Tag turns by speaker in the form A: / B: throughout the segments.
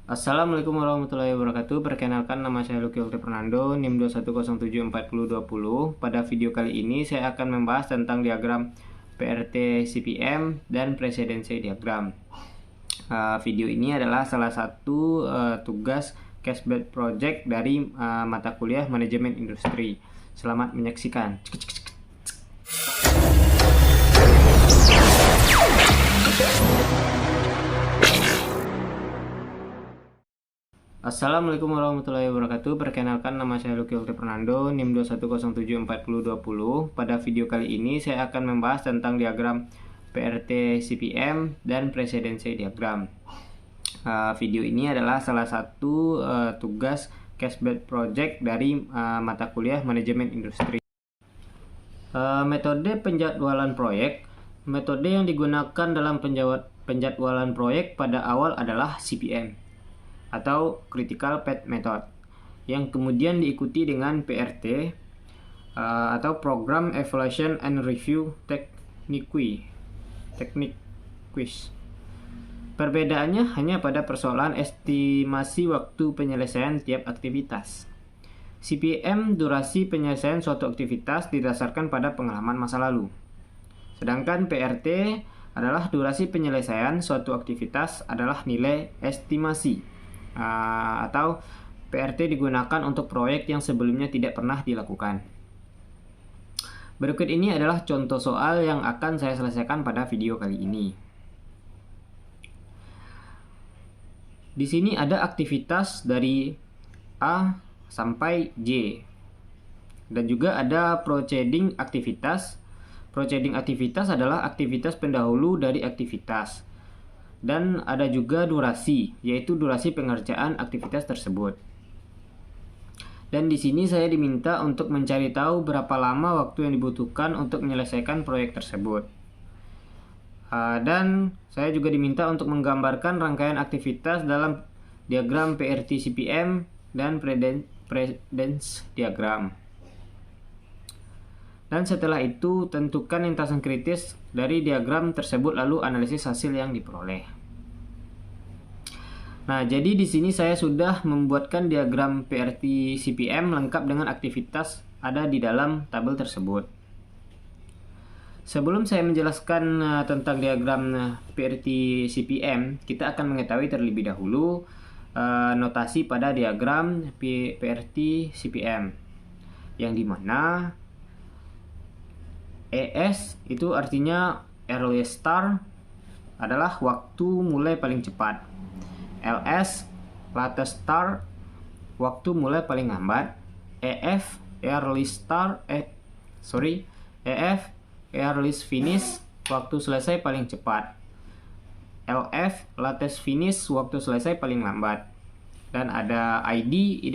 A: Assalamualaikum warahmatullahi wabarakatuh. Perkenalkan, nama saya Lucky Okta Fernando, NIM 210742020. Pada video kali ini saya akan membahas tentang diagram PRT CPM dan presidensi diagram. Video ini adalah salah satu tugas case-based project dari mata kuliah manajemen industri. Selamat menyaksikan. Assalamualaikum warahmatullahi wabarakatuh. Perkenalkan, nama saya Lucky Okta Fernando, NIM 210742020. Pada video kali ini saya akan membahas tentang diagram PRT CPM dan presidensi diagram. Video ini adalah salah satu tugas case-based project dari mata kuliah manajemen industri. Metode penjadwalan proyek. Metode yang digunakan dalam penjadwalan proyek pada awal adalah CPM atau Critical Path Method, yang kemudian diikuti dengan PRT atau Program Evaluation and Review Technique Quiz. Perbedaannya hanya pada persoalan estimasi waktu penyelesaian tiap aktivitas. CPM durasi penyelesaian suatu aktivitas didasarkan pada pengalaman masa lalu. Sedangkan PRT adalah durasi penyelesaian suatu aktivitas adalah nilai estimasi. Atau PRT digunakan untuk proyek yang sebelumnya tidak pernah dilakukan. Berikut ini adalah contoh soal yang akan saya selesaikan pada video kali ini. Di sini ada aktivitas dari A sampai J. Dan juga ada proceeding aktivitas. Proceeding aktivitas adalah aktivitas pendahulu dari aktivitas. Dan ada juga durasi, yaitu durasi pengerjaan aktivitas tersebut. Dan di sini saya diminta untuk mencari tahu berapa lama waktu yang dibutuhkan untuk menyelesaikan proyek tersebut. Dan saya juga diminta untuk menggambarkan rangkaian aktivitas dalam diagram PRT CPM dan presidensi diagram. Dan setelah itu tentukan lintasan kritis dari diagram tersebut lalu analisis hasil yang diperoleh. Nah, jadi di sini saya sudah membuatkan diagram PRT CPM lengkap dengan aktivitas ada di dalam tabel tersebut. Sebelum saya menjelaskan tentang diagram PRT CPM, kita akan mengetahui terlebih dahulu notasi pada diagram PRT CPM, yang dimana ES itu artinya earliest start adalah waktu mulai paling cepat. LS latest start waktu mulai paling lambat. EF earliest finish waktu selesai paling cepat. LF latest finish waktu selesai paling lambat. Dan ada ID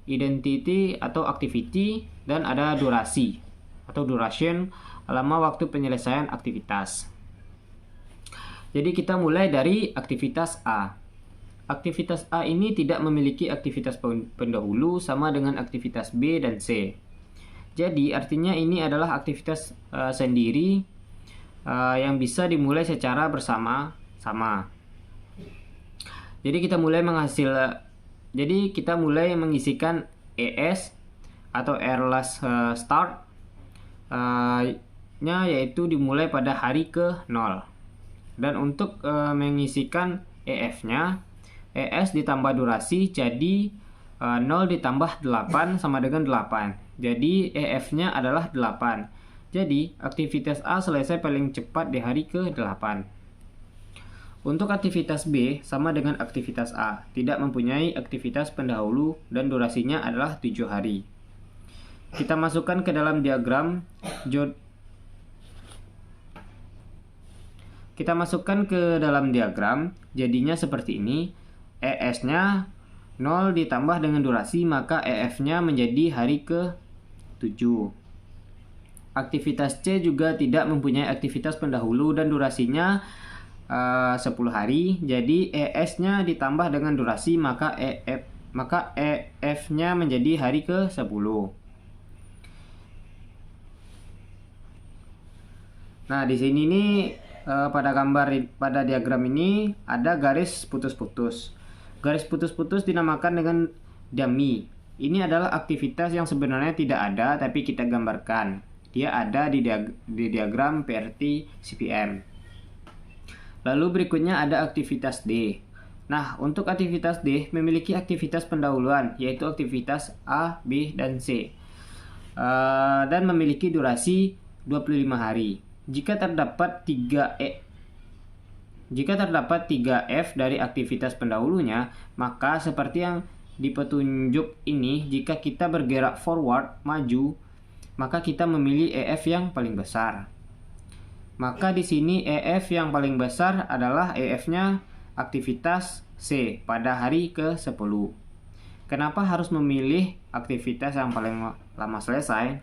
A: identity atau activity, dan ada durasi atau duration, lama waktu penyelesaian aktivitas. Jadi kita mulai dari aktivitas A. Aktivitas A ini tidak memiliki aktivitas pendahulu sama dengan aktivitas B dan C. Jadi artinya ini adalah aktivitas sendiri yang bisa dimulai secara bersama-sama. Jadi kita mulai mengisikan ES atau earliest start yaitu dimulai pada hari ke-0. Dan untuk mengisikan EF-nya, ES ditambah durasi, jadi 0 ditambah 8 sama dengan 8. Jadi EF-nya adalah 8. Jadi aktivitas A selesai paling cepat di hari ke-8. Untuk aktivitas B sama dengan aktivitas A, tidak mempunyai aktivitas pendahulu dan durasinya adalah 7 hari. Kita masukkan ke dalam diagram jadinya seperti ini. ES-nya 0 ditambah dengan durasi, maka EF-nya menjadi hari ke-7. Aktivitas C juga tidak mempunyai aktivitas pendahulu dan durasinya 10 hari. Jadi ES-nya ditambah dengan durasi, maka EF-nya menjadi hari ke-10. Nah, di sini nih pada diagram ini ada garis putus-putus. Garis putus-putus dinamakan dengan dummy. Ini adalah aktivitas yang sebenarnya tidak ada tapi kita gambarkan. Dia ada di diagram PRT CPM. Lalu berikutnya ada aktivitas D. Nah, untuk aktivitas D memiliki aktivitas pendahuluan, yaitu aktivitas A, B, dan C. Dan memiliki durasi 25 hari. Jika terdapat 3F dari aktivitas pendahulunya, maka seperti yang di petunjuk ini, jika kita bergerak forward, maju, maka kita memilih EF yang paling besar. Maka di sini EF yang paling besar adalah EF-nya aktivitas C pada hari ke-10. Kenapa harus memilih aktivitas yang paling lama selesai?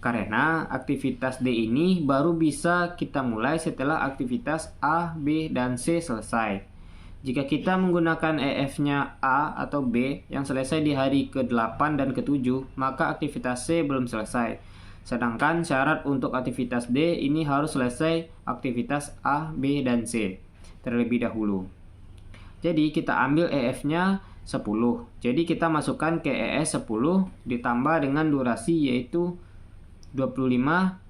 A: Karena aktivitas D ini baru bisa kita mulai setelah aktivitas A, B, dan C selesai. Jika kita menggunakan EF-nya A atau B yang selesai di hari ke-8 dan ke-7, maka aktivitas C belum selesai. Sedangkan syarat untuk aktivitas D ini harus selesai aktivitas A, B, dan C terlebih dahulu. Jadi kita ambil EF-nya 10. Jadi kita masukkan ke ES 10 ditambah dengan durasi yaitu 25,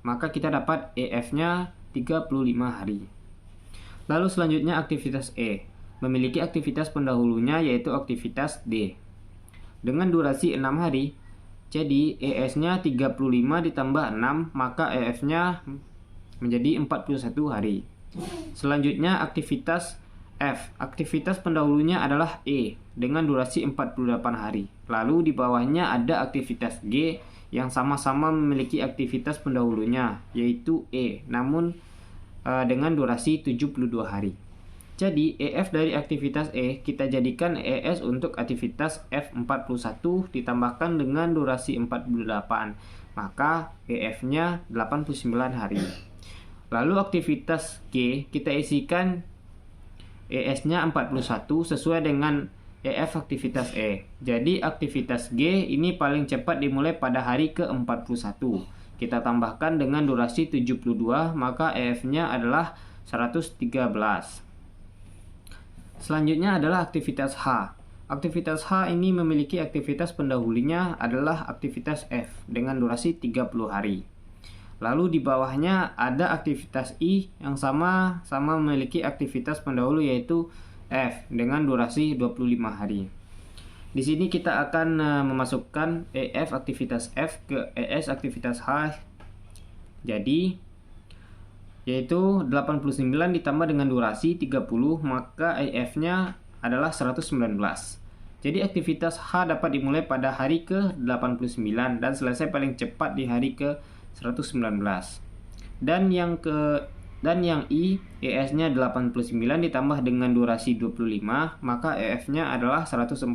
A: maka kita dapat EF-nya 35 hari. Lalu selanjutnya aktivitas E. Memiliki aktivitas pendahulunya yaitu aktivitas D. Dengan durasi 6 hari, jadi ES-nya 35 ditambah 6, maka EF-nya menjadi 41 hari. Selanjutnya aktivitas F. Aktivitas pendahulunya adalah E dengan durasi 48 hari. Lalu di bawahnya ada aktivitas G yang sama-sama memiliki aktivitas pendahulunya yaitu E, namun dengan durasi 72 hari. Jadi EF dari aktivitas E kita jadikan ES untuk aktivitas F41 ditambahkan dengan durasi 48, maka EF-nya 89 hari. Lalu aktivitas G kita isikan ES-nya 41 sesuai dengan EF aktivitas E. Jadi aktivitas G ini paling cepat dimulai pada hari ke-41. Kita tambahkan dengan durasi 72, maka EF-nya adalah 113. Selanjutnya adalah aktivitas H. Aktivitas H ini memiliki aktivitas pendahulunya adalah aktivitas F dengan durasi 30 hari. Lalu di bawahnya ada aktivitas I yang sama-sama memiliki aktivitas pendahulu yaitu F dengan durasi 25 hari. Di sini kita akan memasukkan EF aktivitas F ke ES aktivitas H. Jadi yaitu 89 ditambah dengan durasi 30, maka EF-nya adalah 119. Jadi aktivitas H dapat dimulai pada hari ke-89 dan selesai paling cepat di hari ke-119. Dan yang I, ES-nya 89 ditambah dengan durasi 25, maka EF-nya adalah 114.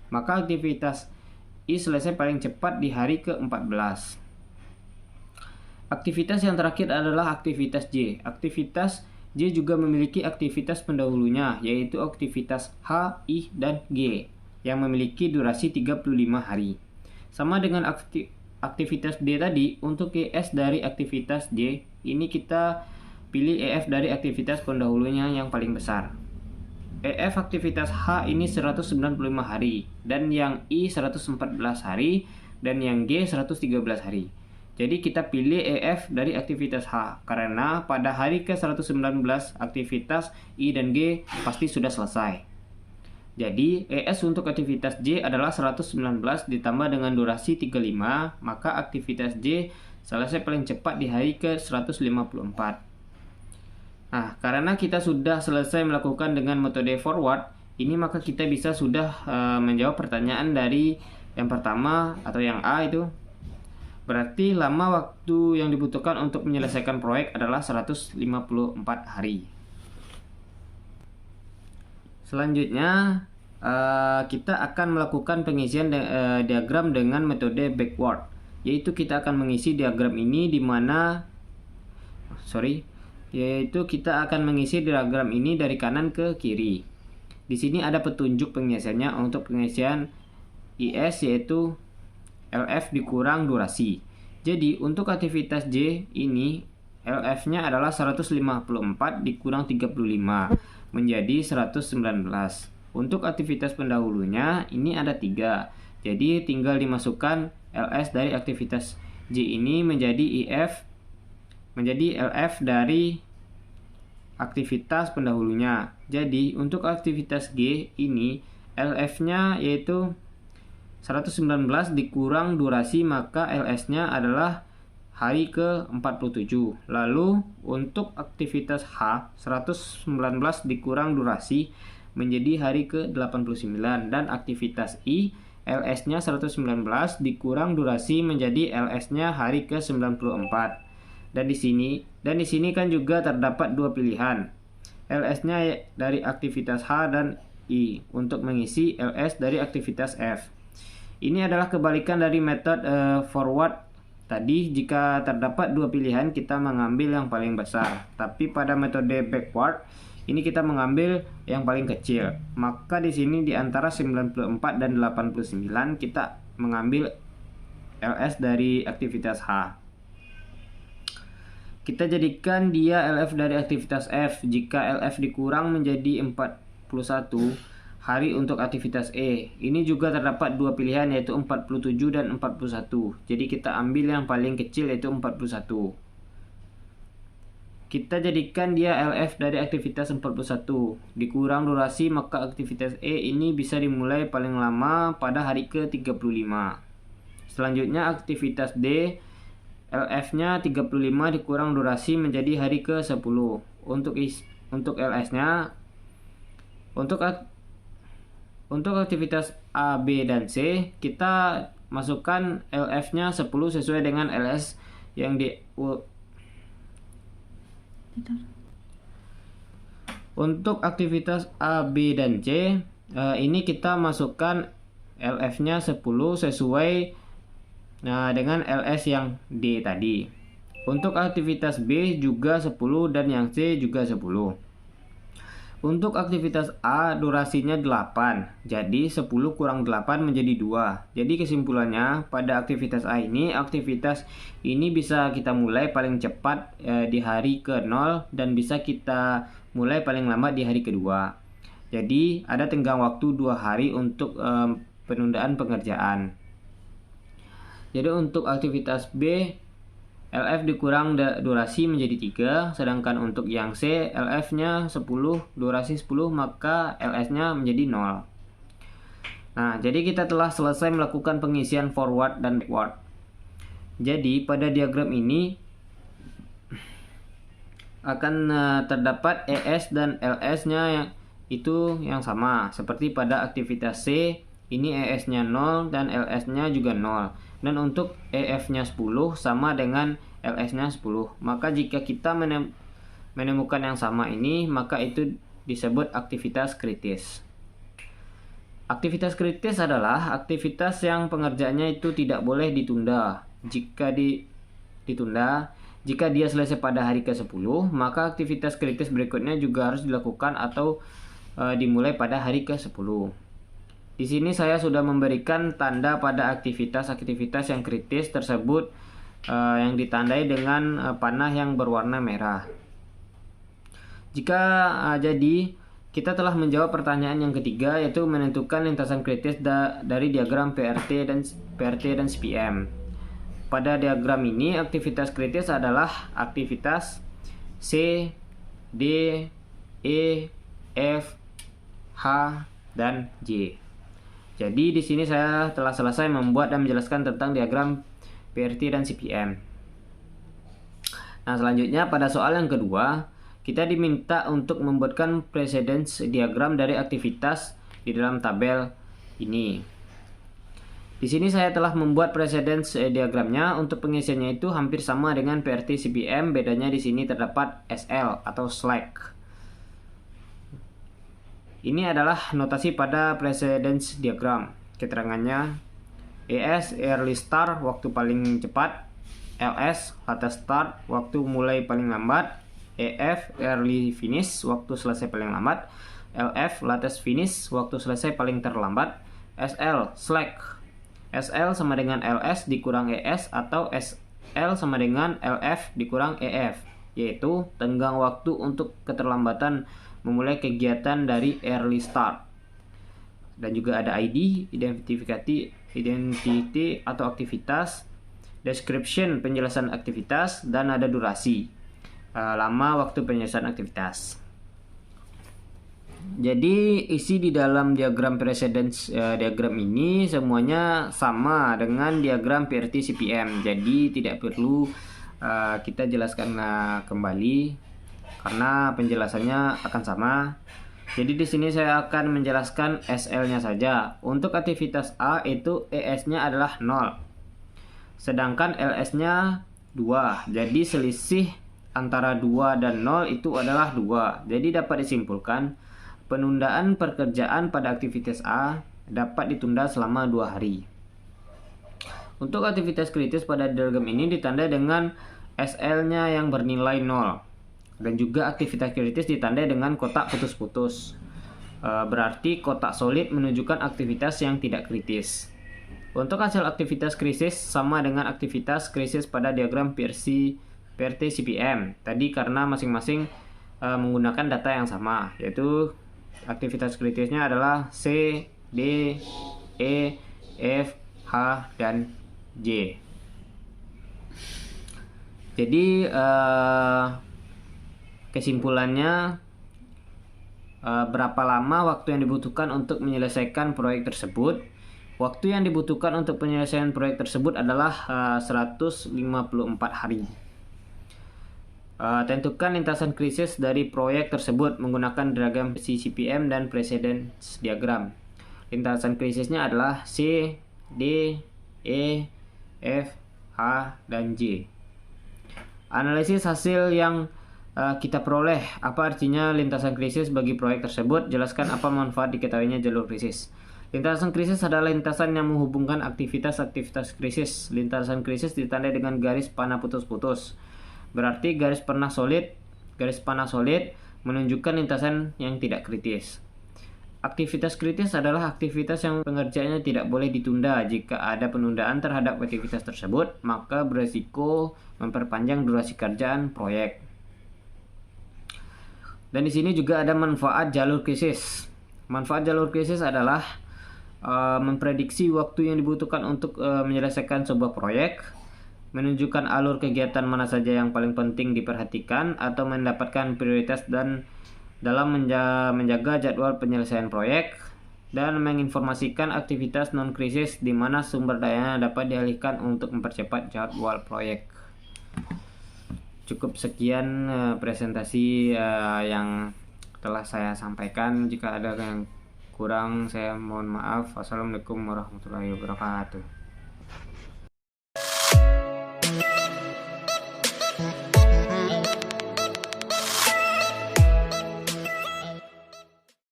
A: Maka aktivitas I selesai paling cepat di hari ke-14. Aktivitas yang terakhir adalah aktivitas J. Aktivitas J juga memiliki aktivitas pendahulunya, yaitu aktivitas H, I, dan G, yang memiliki durasi 35 hari. Sama dengan aktivitas D tadi, untuk ES dari aktivitas J, ini kita pilih EF dari aktivitas pendahulunya yang paling besar. EF aktivitas H ini 195 hari, dan yang I 114 hari, dan yang G 113 hari. Jadi kita pilih EF dari aktivitas H, karena pada hari ke-119 aktivitas I dan G pasti sudah selesai. Jadi ES untuk aktivitas J adalah 119 ditambah dengan durasi 35, maka aktivitas J selesai paling cepat di hari ke-154. Nah, karena kita sudah selesai melakukan dengan metode forward, ini maka kita bisa sudah menjawab pertanyaan dari yang pertama atau yang A itu. Berarti lama waktu yang dibutuhkan untuk menyelesaikan proyek adalah 154 hari. Selanjutnya kita akan melakukan pengisian diagram dengan metode backward, yaitu kita akan mengisi diagram ini kita akan mengisi diagram ini dari kanan ke kiri. Di sini ada petunjuk pengisiannya untuk pengisian IS yaitu LF dikurang durasi. Jadi untuk aktivitas J ini LF-nya adalah 154 dikurang 35 menjadi 119. Untuk aktivitas pendahulunya ini ada 3. Jadi tinggal dimasukkan LS dari aktivitas J ini menjadi LF dari aktivitas pendahulunya. Jadi untuk aktivitas G ini LF-nya yaitu 119 dikurang durasi, maka LS-nya adalah hari ke-47. Lalu untuk aktivitas H 119 dikurang durasi menjadi hari ke-89, dan aktivitas I LS-nya 119 dikurang durasi menjadi LS-nya hari ke-94. Dan di sini kan juga terdapat dua pilihan. LS-nya dari aktivitas H dan I untuk mengisi LS dari aktivitas F. Ini adalah kebalikan dari metode forward tadi. Jika terdapat dua pilihan, kita mengambil yang paling besar. Tapi pada metode backward ini kita mengambil yang paling kecil. Maka di sini di antara 94 dan 89 kita mengambil LS dari aktivitas H. Kita jadikan dia LF dari aktivitas F. Jika LF dikurang menjadi 41 hari untuk aktivitas E. Ini juga terdapat dua pilihan, yaitu 47 dan 41. Jadi kita ambil yang paling kecil, yaitu 41. Kita jadikan dia LF dari aktivitas 41 dikurang durasi, maka aktivitas E ini bisa dimulai paling lama pada hari ke-35. Selanjutnya aktivitas D, LF-nya 35 dikurang durasi menjadi hari ke-10. Untuk LS-nya, untuk aktivitas A, B, dan C, kita masukkan LF-nya 10 sesuai dengan LS yang Untuk aktivitas A, B, dan C, ini kita masukkan LF-nya 10 sesuai dengan LS yang D tadi. Untuk aktivitas B juga 10 dan yang C juga 10. Untuk aktivitas A durasinya 8. Jadi 10 kurang 8 menjadi 2. Jadi kesimpulannya pada aktivitas A ini, aktivitas ini bisa kita mulai paling cepat di hari ke-0 dan bisa kita mulai paling lambat di hari kedua. Jadi ada tenggang waktu 2 hari untuk penundaan pengerjaan. Jadi untuk aktivitas B, LF dikurang durasi menjadi 3, sedangkan untuk yang C, LF-nya 10, durasi 10, maka LS-nya menjadi 0. Nah, jadi kita telah selesai melakukan pengisian forward dan backward. Jadi pada diagram ini akan terdapat ES dan LS-nya yang sama. Seperti pada aktivitas C, ini ES-nya 0 dan LS-nya juga 0. Dan untuk EF-nya 10 sama dengan LS-nya 10. Maka jika kita menemukan yang sama ini, maka itu disebut aktivitas kritis. Aktivitas kritis adalah aktivitas yang pengerjaannya itu tidak boleh ditunda. Jika dia selesai pada hari ke-10, maka aktivitas kritis berikutnya juga harus dilakukan atau dimulai pada hari ke-10. Di sini saya sudah memberikan tanda pada aktivitas-aktivitas yang kritis tersebut yang ditandai dengan panah yang berwarna merah. Jika jadi kita telah menjawab pertanyaan yang ketiga, yaitu menentukan lintasan kritis dari diagram PRT dan CPM. Pada diagram ini aktivitas kritis adalah aktivitas C, D, E, F, H, dan J. Jadi di sini saya telah selesai membuat dan menjelaskan tentang diagram PRT dan CPM. Nah, selanjutnya pada soal yang kedua, kita diminta untuk membuatkan precedence diagram dari aktivitas di dalam tabel ini. Di sini saya telah membuat precedence diagramnya. Untuk pengisiannya itu hampir sama dengan PRT CPM, bedanya di sini terdapat SL atau slack. Ini adalah notasi pada precedence diagram. Keterangannya, ES early start, waktu paling cepat. LS latest start, waktu mulai paling lambat. EF early finish, waktu selesai paling lambat. LF latest finish, waktu selesai paling terlambat. SL slack, SL sama dengan LS dikurang ES atau SL sama dengan LF dikurang EF. yaitu tenggang waktu untuk keterlambatan memulai kegiatan dari early start. Dan juga ada ID, identity atau aktivitas, description penjelasan aktivitas, dan ada durasi, lama waktu penyelesaian aktivitas. Jadi isi di dalam diagram precedence diagram ini semuanya sama dengan diagram PRT CPM. Jadi tidak perlu kita jelaskan kembali karena penjelasannya akan sama. Jadi di sini saya akan menjelaskan SL-nya saja. Untuk aktivitas A itu ES-nya adalah 0. Sedangkan LS-nya 2. Jadi selisih antara 2 dan 0 itu adalah 2. Jadi dapat disimpulkan penundaan pekerjaan pada aktivitas A dapat ditunda selama 2 hari. Untuk aktivitas kritis pada diagram ini ditandai dengan SL-nya yang bernilai 0. Dan juga aktivitas kritis ditandai dengan kotak putus-putus. Berarti kotak solid menunjukkan aktivitas yang tidak kritis. Untuk hasil aktivitas krisis sama dengan aktivitas krisis pada diagram PRT CPM. Tadi karena masing-masing menggunakan data yang sama, yaitu aktivitas kritisnya adalah C, D, E, F, H, dan J. Jadi kesimpulannya, berapa lama waktu yang dibutuhkan untuk menyelesaikan proyek tersebut? Waktu yang dibutuhkan untuk penyelesaian proyek tersebut adalah 154 hari. Tentukan lintasan krisis dari proyek tersebut menggunakan diagram CPM dan precedence diagram. Lintasan krisisnya adalah C, D, E, F, H, dan J. Analisis hasil yang kita peroleh. Apa artinya lintasan krisis bagi proyek tersebut? Jelaskan apa manfaat diketahuinya jalur krisis. Lintasan krisis adalah lintasan yang menghubungkan aktivitas-aktivitas krisis. Lintasan krisis ditandai dengan garis panah putus-putus. Berarti garis panah solid menunjukkan lintasan yang tidak kritis. Aktivitas kritis adalah aktivitas yang pengerjaannya tidak boleh ditunda. Jika ada penundaan terhadap aktivitas tersebut, maka beresiko memperpanjang durasi kerjaan proyek. Dan di sini juga ada manfaat jalur krisis. Manfaat jalur krisis adalah memprediksi waktu yang dibutuhkan untuk menyelesaikan sebuah proyek, menunjukkan alur kegiatan mana saja yang paling penting diperhatikan atau mendapatkan prioritas dan dalam menjaga jadwal penyelesaian proyek, dan menginformasikan aktivitas non-krisis di mana sumber dayanya dapat dialihkan untuk mempercepat jadwal proyek. Cukup sekian presentasi yang telah saya sampaikan. Jika ada yang kurang saya mohon maaf. Wassalamualaikum warahmatullahi wabarakatuh.